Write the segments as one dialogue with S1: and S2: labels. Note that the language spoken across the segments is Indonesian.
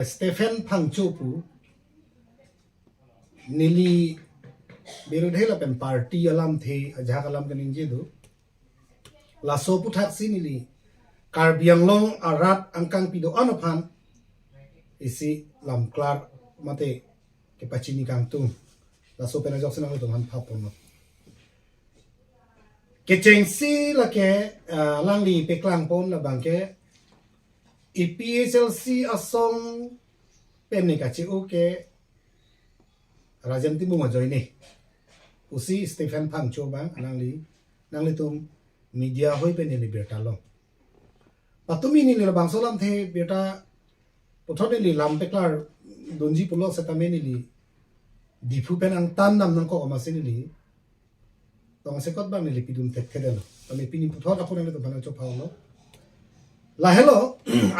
S1: Stephen Pangchopu nili birodhela pen party alam the ajak alam kanin jedo laso puthak si nili karbianglong arat angkang pido anophan isi lam klar mate ke pachini kang tung laso pen ajak senang tung han phapon ke chengsi la ke langli peklang pon la bangke EPHLC asong pen ka chi oke Rajan Timu ngajoy ni usi Stephen Pangcho bang nangli tum media hoy pe ni berta long patumi ni le bang solam the beta pothone li lam peklar donji pulo setame ni li difu pen ang tan nam nang ko ma sin li tong sekot bang ni li pidum tek thedelo tami pini puthot akon ni to bana cho phawlo la hello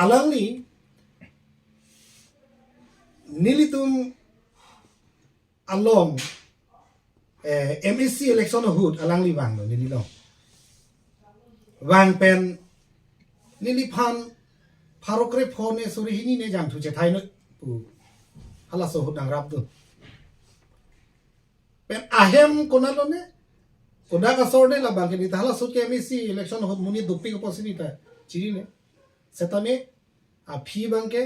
S1: alangli nilitum along MSC election hood alang li wang nili long wang pen nili phan pharokre phone suri hini ne jam thu che thai no pu hala so hud nang rap du pen ahem konalo ne koda ka sor ne la bang ni hala so ke MSC election hood muni dupi ko possibility chiri ne setame a phi bang ke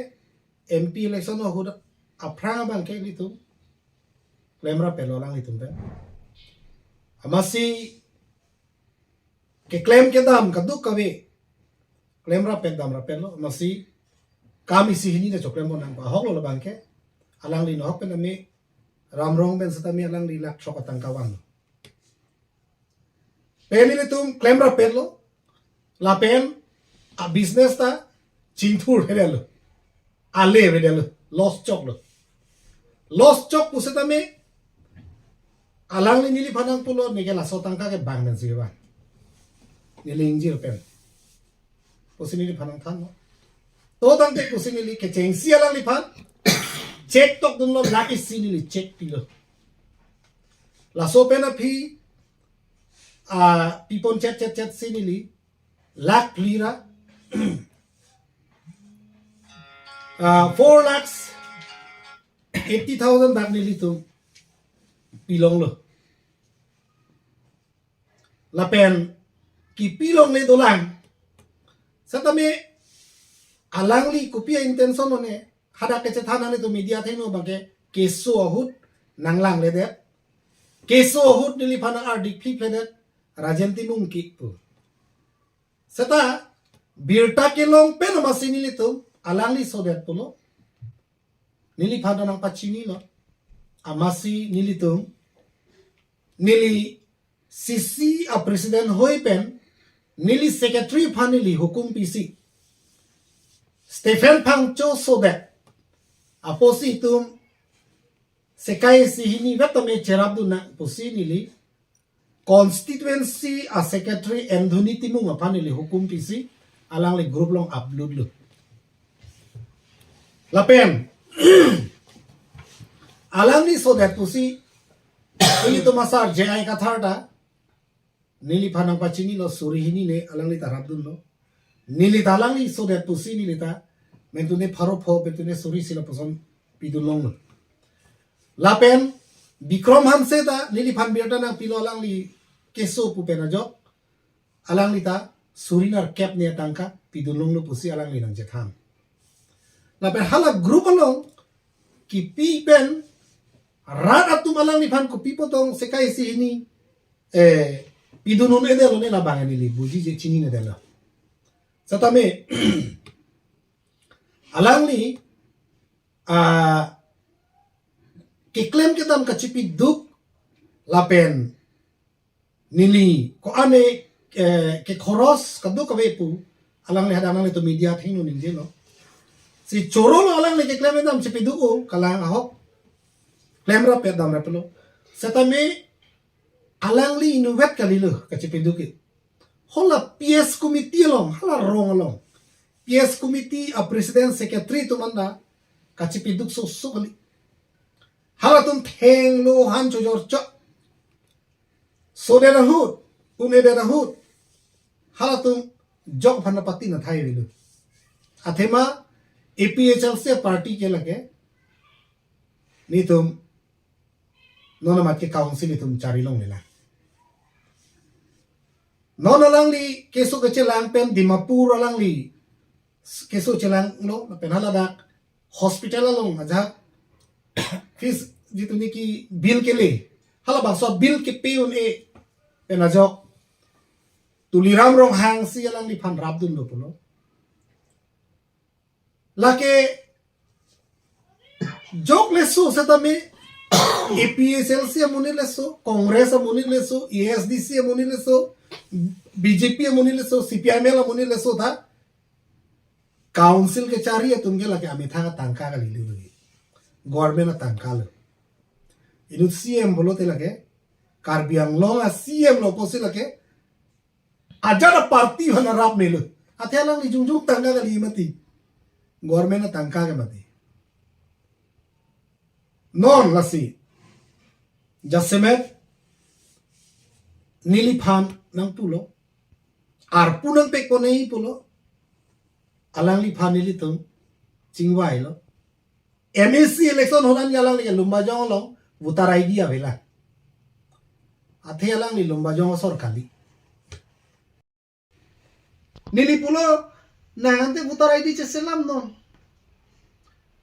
S1: MP election hood a phrang bang ke li tu Lemra pelo lang itu kan, amasi ke claim ke dam kaduk kawe, lemra pedam rapelo amasi kami sih ini na choklem bon nang hok lo bangke, alang li no hok pen ami ramrong ben setami alang li lak chok atang kawan. Peli le tum lemra pelo, la pen a business ta cintur hedelo, ale hedelo, lost chok pusetami alang nili panang pulo ni kela sotangka ke bang dan siwa nili injil pen pusi nili panang than no to tang te pusi nili ke cheng si alang li pan check tok dun lo laki si nili check pilo la so pen a phi pipon chat si nili lak lira 4 lakhs 80,000 bag nili tu pilong lo la pen ki pilong le dolang satame alang li kupia intention one hada ke thana le to media theno bage keso ahut nanglang le de keso ahut dili phana ardik phi phe de rajanti mung ki pu sata birta ke long pen masini le to alang li so de pulo nili phana nang pachini lo amasi nili tum nili sisi a president hoi pen nili secretary panili hukum PC Stephen Pangcho so that aposi tum sekai si hini vetame cherabdu na posi nili constituency a secretary Anthony Timung panili hukum PC alang le group long upload lu la pen alang ni so that pusi ini to masar jai ka tharda nili phanang pachini lo suri hini le alang ni tarab dun lo nili talang ni so that pusi nili ta mentune pharo pho betune suri sila poson pidulong lo lapen bikrom hanse ta nili phan birta na pilo alang li keso pu pena jo alang li ta surinar cap ne tangka pidulong lo pusi alang li nang jetham lapen hala group along ki pi pen rat atum alang ni phan ko pipotong sekai si ini pidunun edelo ne la bang ni li buji je chini ne dela satame alang ni ke claim ke dam ka chipi duk lapen nili ko ane ke khoros ka duk ka vepu alang ni hadang ni to media thinu ning je no si choro lo alang ni ke claim dam chipi duk o kalang ahok claim ra pe dam ra pelo satame alang li inuvet kali lo kachipiduki hola PS committee long hala rong long PS committee a president secretary to manda kachipiduk so kali hala tum theng lo han chojor cho so de hut une de hut hala tum jog phana pati na thai lu athema APHL से पार्टी के लगे ni tum nona mat ke council ni tum cari long nila nona lang li keso ke chelang pen Dimapur lang li keso chelang lo pen haladak hospital long aja fees jitu ni ki bill ke le hala bang so bill ke peun e pen ajok tuliram rong hang si lang li phan rab dun lo pulo lake jok leso setame APSL से मुनि लेसो कांग्रेस मुनि lasso ESDC मुनि lasso BJP मुनि lasso CPIM ला मुनि लेसो था काउंसिल के चारी है तुमके लगे अमिता का तंका का लीली हुई गवर्नमेंट ना तंका लो इनु CM बोलो ते लगे कार्बी आंग्लोंग आ CM लो पोसे लगे आजार पार्टी होना राप मेलो अत्या लंग लिजुंग जुंग तंका का ली मती गवर्नमेंट ना तंका के मती non lasi jasemet niliphan nang pulo ar punang pe ko nei pulo alang li phan nilitum chingwai lo MSC election honan yalang li lumba jong lo voter ID avela athe alang li lumba jong sorkali nilipulo nangante voter ID cheselam non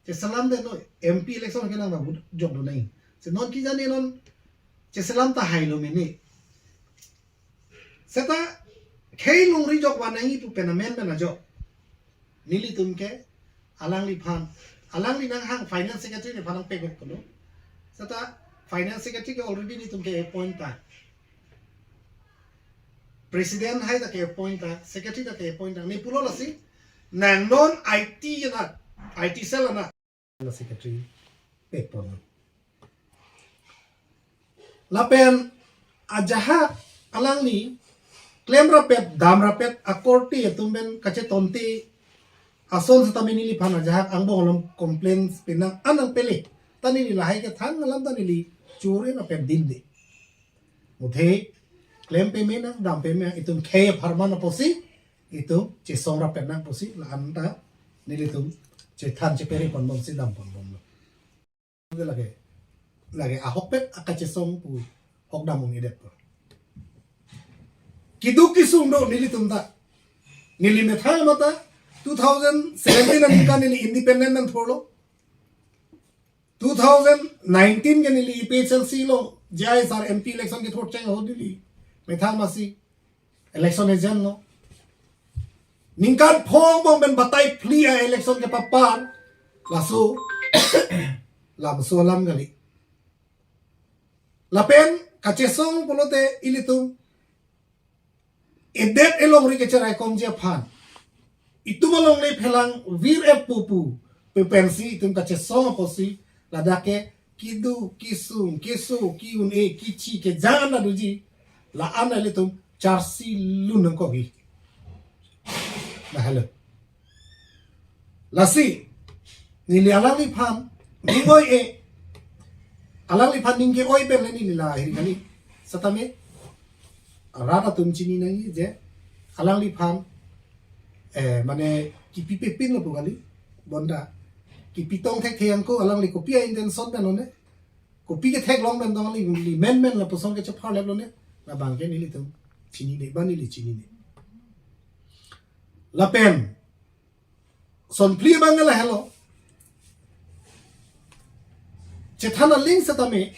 S1: Ceselam deh no MP election kena nggak bud job do naik. Senon kita nih non ceselam tak hai lo mini. Seta kei lungri jok wanai itu penamen pena jok. Nili tumke alang li phan alang li nang hang finance secretary ni phanang pegok kono. Seta finance secretary ke already ni tumke appoint ta. President hai tak appoint ta, secretary tak appoint ta. Ni pulo lasi nang non IT na IT cell na secretary paper lapen ajaha alang ni claim rapet dam rapet akorti tumben kache tonti ason sa tamini li phana ajaha ang bongolom complaints pinang anang pele tani ni lahai ke thang alam tani li chure na pet din de muthe claim payment na dam payment itum khe pharma na posi itu chisong rapet na posi la anta nilitum Cetan ceperi pon si dam pon bom lo. Lagi ahok pet akace song pu hok damung idet po. Kidu kisung do nili tumda. Nili metha mata 2017 ani ka nili independent nan tholo. 2019 ke nili PHLC lo JISR MP election ke thot chang ho dili. Metha masi election agent lo. Ningkan phong bong ben batai pli a election ke papan lasu lam so lam gali lapen kachesong polote ilitum edet elong ri kecherai komje phan itu malong le phelang vir ep pupu pepensi tum kachesong posi ladake kidu kisung kisu kiun e kichi ke jana duji la ana litum charsi lunang ko gi Nah, halo. Lasi, nili alang li phan, ningoy e, alang li phan ningke oy ben ni nila hiri kali. Satame, rata tum chini nangi je, alang li phan, mane kipi pepin lo kali, bonda, kipi tong tek theyang ko alang li kopi a inden son ben one, kopi ke tek long ben dong li men la posong ke chapar le ne, na bangke nili tum chini ne, ba nili chini ne. Lapen son pli bangala hello cethana link satame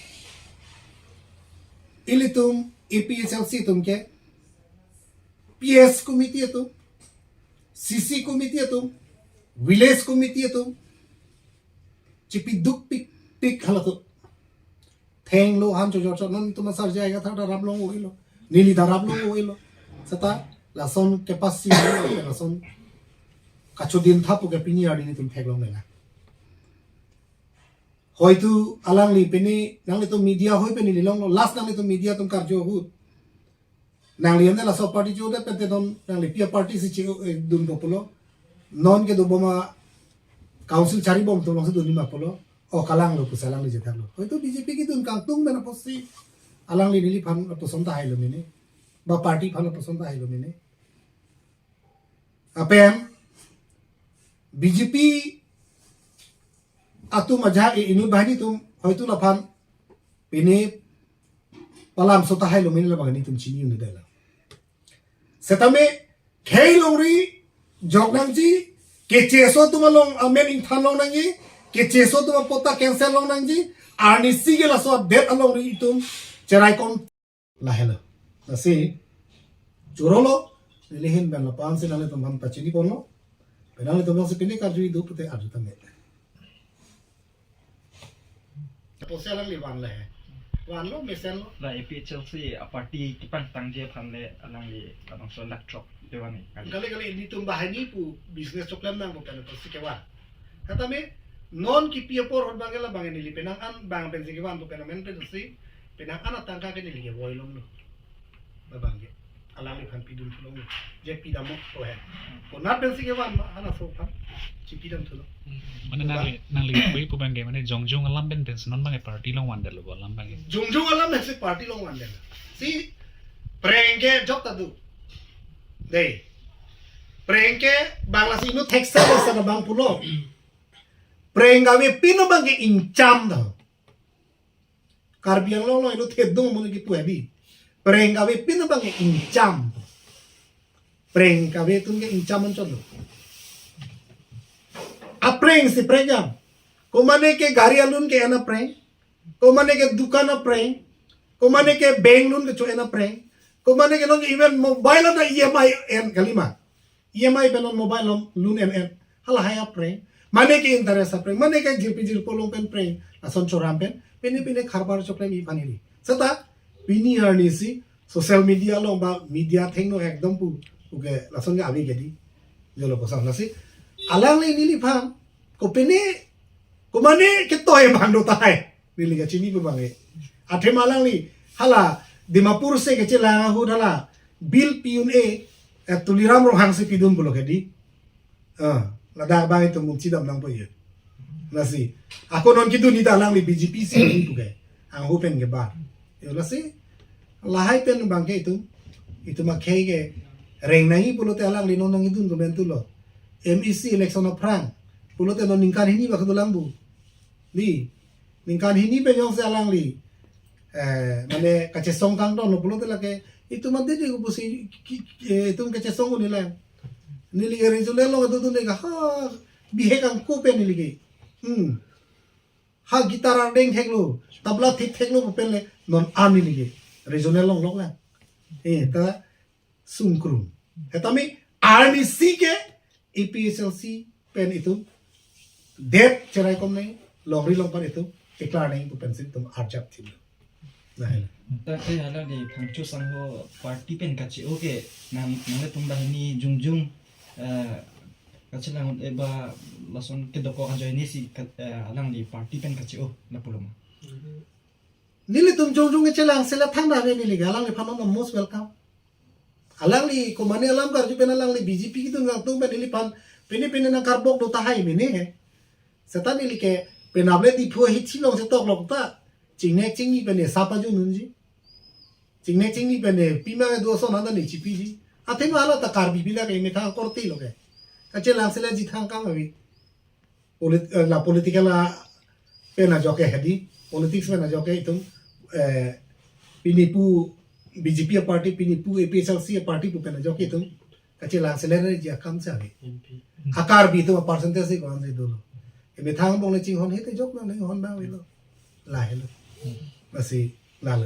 S1: ilitum APHLC tumke PS committee tum CC committee tum village committee tum chipi duk pik halato theng lo han jo non tuma sar jayega tha rab long oilo nili da rab long oilo sata lason capacity lason kachudin thapu ke pini adi ni tum theglong lela hoitu alang li pini nangli to media hoi peni lilong last nangli to media tum karjo hu nangli ande la so party jo de pete don nangli pia party si chi dun populo non ke do boma council chari bom to long se dun ma polo o kalang lo pusalang li jetak lo hoitu BJP ki dun kang tung mena posi alang li nili phan posonta hailo mini ba party phan posonta hailo mini apem BJP atu majha inu bahani tum hoitu lapan pini palam sotahai lo mini labang ni tum chini uni dala setame khei longri jognang ji ke cheso tumalong amen in thanong nangi ke cheso tuma pota cancel long nangji arni sigela so det along ri itum cerai kon lahela nasi curolo lihin ban lapan se nale tum ham pachini kono penale tum se pini karju du pute arju tame poselang li wan le wan lo mesen lo
S2: la APHLC party tipang tangje phanle alang li abang so laktrok dewani
S1: kali kali ini tum bahani pu business choklam nang bukan pasti kewa kata me non ki piapor hon bangela bangeni li penang an bang pensi kewan tu penamen pensi penang an atangka ke ni li boilom lo babangge alang li phan pidun tulong je pidam ko he ko na pensi kewan ana so phan chipidam tulo
S3: mana nang li bui pu bangge mana jongjong alam ben pension non bange party long wandel lo alam bange
S1: jungjung alam se party long wandel si prengke job tadu dei prengke bangla sinu texas sa bang pulo prenggawe pino bangge incam da karbiang lo inu thedung mo gi puebi prenggawe pino bangge incam prenggawe tunge incam cholo apreng si prengam komane ke gari alun ke ana preng komane ke dukan na preng komane ke bank lun ke choena preng komane ke non even mobile na EMI en kalima EMI benon mobile lun en hala haya preng mane ke interest preng mane ke jpg polong pen preng ason choram pen pene kharbar chokre mi panili sata pini harni si social media lo ba media thing no ekdom pu uge lason ga abi gedi jolo posang nasi alang le nili pham ko pene ko mane ke toy bang do tai nili ga chini bu bange athe malang li hala dimapur se ke chela hu dhala bil piun e tuliram ro hang se pidun bulo gedi ladak bang itu mung chidam nang poye nasi ako non kitu ni dalang li BJP se ni puge ang open ge ba yo nasi lahai pen bang ke itu ma khege reng nahi pulo te alang li non nang idun ko bentulo MEC election of Frank pulo te non ningkan hini ba kedulang bu li ningkan hini pe yong se alang li mane kache song kang don pulo te lake itu mande di kupusi itu kache song ko nila nili ge rezule lo do ne ga ha bihe kang ko pe nili ge ha gitar deng theklo tabla thik theklo pe le non ani nili ge rezule long long la ta sungkrum etami RNC ke APHLC pen itu det cerai kom nei longri long pan itu iklar nei pu pensil tum arjap thil nah
S2: ta ke hala di phangchu sangho party pen kachi oke nang nang tumba ni jungjung kachilang eba lason ke doko ajoy ni si alang di party pen kachi o na puloma
S1: nili tum jongjong chelang sela thang na nili galang le phanom most welcome alang li ko mane alam kar ju pen alang li BJP ki tung tung pen nili pan pene na karbok do ta hai mene he setan nili ke penable ti phu hi chilong se tok lok ta chingnek chingni pene sapa ju nunji chingnek chingni pene pima do so na da ni chipi ji athe ma ala ta karbi bila ke me tha korti loke kache lang sela ji thang kam abi la political la pena joke hedi politics में ना जोके तुम पिनीपू BJP party पिनीपू APHLC party पे ना जोके तुम कच्चे लांग से ले रहे जी कम से आगे आकार भी तुम परसेंटेज से कौन से दो लो ये में थांग बोलने चिंग होने तो जोक ना नहीं होने बाव लो लाहे लो बस ही लाल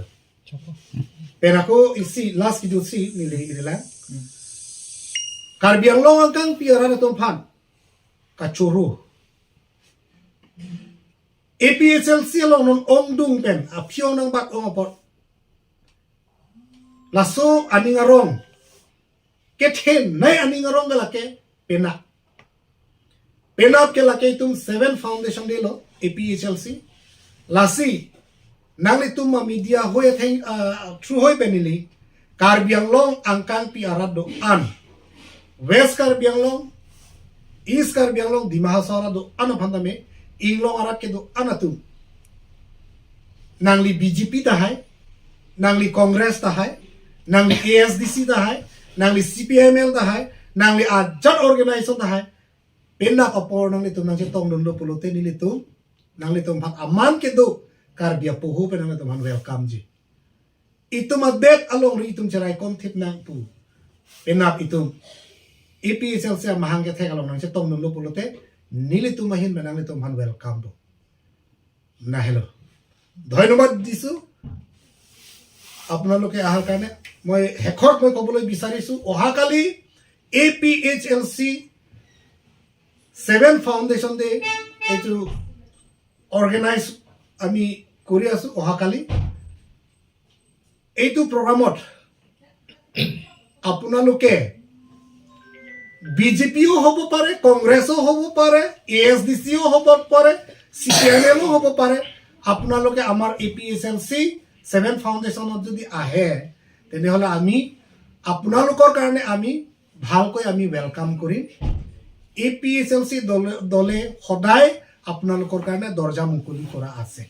S1: पेरा को इसी लास्ट की जो सी नीले इधर कार्बियांग लोग अंकंग पियरा ने तुम फान कचोरो APHLC along non omdung pen apio nang bat ong apot laso aning arong kethen nai aning arong galake pena ke lake tum 7 foundation de lo APHLC lasi nangli tum media hoye theng through hoy penili karbiang long angkang pi arad do an west karbiang long east karbiang long dimahasara do an phandame Inglong arak ke do anatu nangli BJP tahai nangli Congress tahai nangli ASDC tahai nangli CPML tahai nangli ajat organization tahai pena kapor nangli tu nangli tong dondo pulote nili tu nangli tum bhan aman kedu kar bia puhu pe nangli tum bhan welcome ji itum abet along ri itum cerai kom thip nang pu penap itum EPSL se mahang ke thek along nang se tong nung lo pulote nili tum mahin pe nangli tum bhan welcome bo na hello ধন্যবাদ দিছো আপোনালোকে আহাৰ কাৰণে মই হেখত মই ক'বলৈ বিচাৰিছো অহাকালি APHLC 7 ফাউণ্ডেশ্যন ডে এইটো অৰ্গেনাইজ আমি কৰি আছো অহাকালি এইটো প্ৰগ্ৰামত আপোনালোকে বিজেপিও হ'ব পাৰে কংগ্ৰেছো হ'ব পাৰে ASDCও হ'ব পাৰে CPIMও হ'ব পাৰে আপোনালোকে আমাৰ APHLC 7 ফাউণ্ডেশ্যনত যদি আহে তেনেহ'লে আমি আপোনালোকৰ কাৰণে আমি ভালকৈ আমি ৱেলকাম কৰিম APHLC দলে সদায় আপোনালোকৰ কাৰণে দৰ্জা মুকলি কৰা আছে